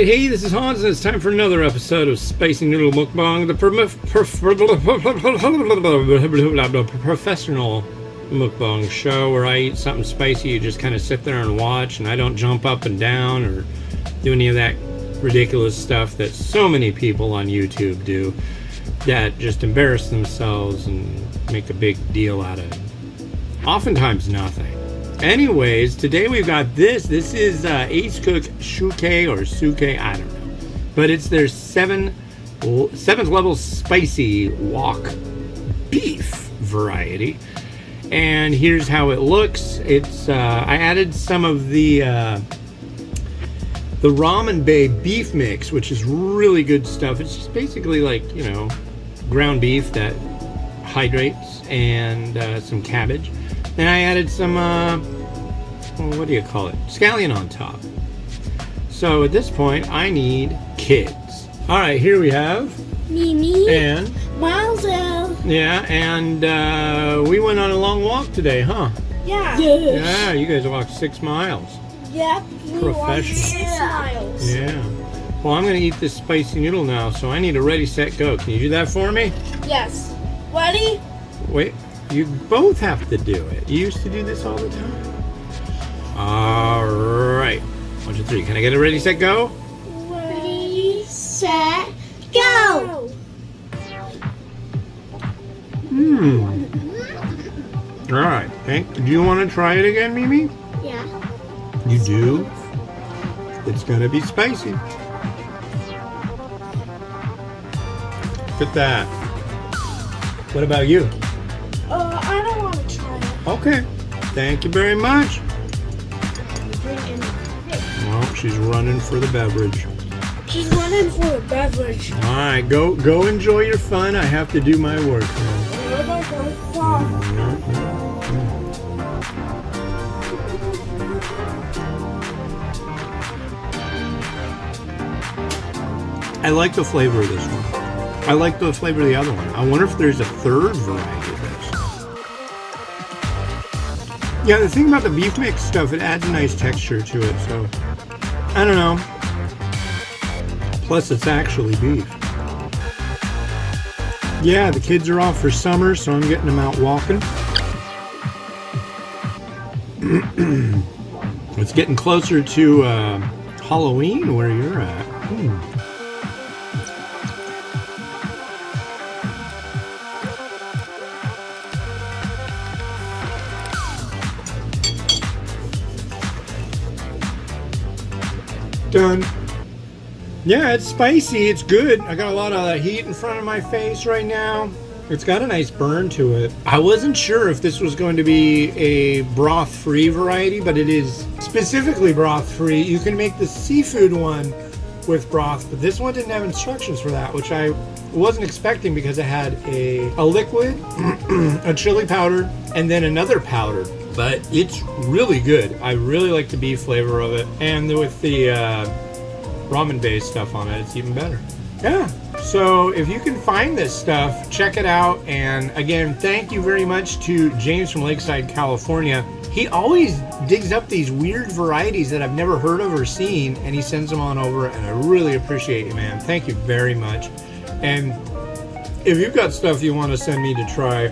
Alright, hey, this is Hans, and it's time for another episode of Spicy Noodle Mukbang, the professional mukbang show where I eat something spicy. You just kind of sit there and watch, and I don't jump up and down or do any of that ridiculous stuff that so many people on YouTube do that just embarrass themselves and make a big deal out of it. Oftentimes nothing. Anyways, today we've got this. This is Acecook Suke or Suke, I don't know. But it's their seventh level spicy wok beef variety. And here's how it looks. It's I added some of the Ramen Bay beef mix, which is really good stuff. It's just basically like, you know, ground beef that hydrates, and some cabbage. Then I added some, what do you call it? Scallion on top. So at this point, I need kids. All right, here we have Mimi and Mazel. Yeah, and we went on a long walk today, huh? Yeah. Yes. Yeah, you guys walked 6 miles. Yep. Professional. 6 miles. Yeah. Well, I'm gonna eat this spicy noodle now, so I need a ready, set, go. Can you do that for me? Yes. Ready? Wait. You both have to do it. You used to do this all the time. All right. 1, 2, 3. Can I get a ready, set, go? Ready, set, go. All right. Hank, do you want to try it again, Mimi? Yeah. You do? It's gonna be spicy. Look at that. What about you? I don't want to try it. Okay. Thank you very much. Drinking. Well, she's running for the beverage. She's running for a beverage. All right, go enjoy your fun. I have to do my work now. I like the flavor of this one. I like the flavor of the other one. I wonder if there's a third variety of this. Yeah, the thing about the beef mix stuff, it adds a nice texture to it, so I don't know. Plus, it's actually beef. Yeah, the kids are off for summer, so I'm getting them out walking. It's getting closer to Halloween where you're at. Done. Yeah, it's spicy. It's good. I got a lot of heat in front of my face right now. It's got a nice burn to it. I wasn't sure if this was going to be a broth-free variety, but it is specifically broth-free. You can make the seafood one with broth, but this one didn't have instructions for that, which I wasn't expecting because it had a liquid, a chili powder, and then another powder. But it's really good. I really like the beef flavor of it, and with the ramen based stuff on it, it's even better. Yeah, so if you can find this stuff, check it out. And again, thank you very much to James from Lakeside, California. He always digs up these weird varieties that I've never heard of or seen, and he sends them on over, and I really appreciate you, man. Thank you very much. And if you've got stuff you want to send me to try,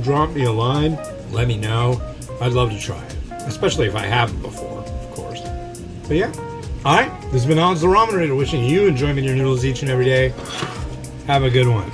drop me a line, let me know. I'd love to try it, especially if I haven't before, of course. But yeah. All right, this has been Hans the Ramen Rater, wishing you enjoyment in your noodles each and every day. Have a good one.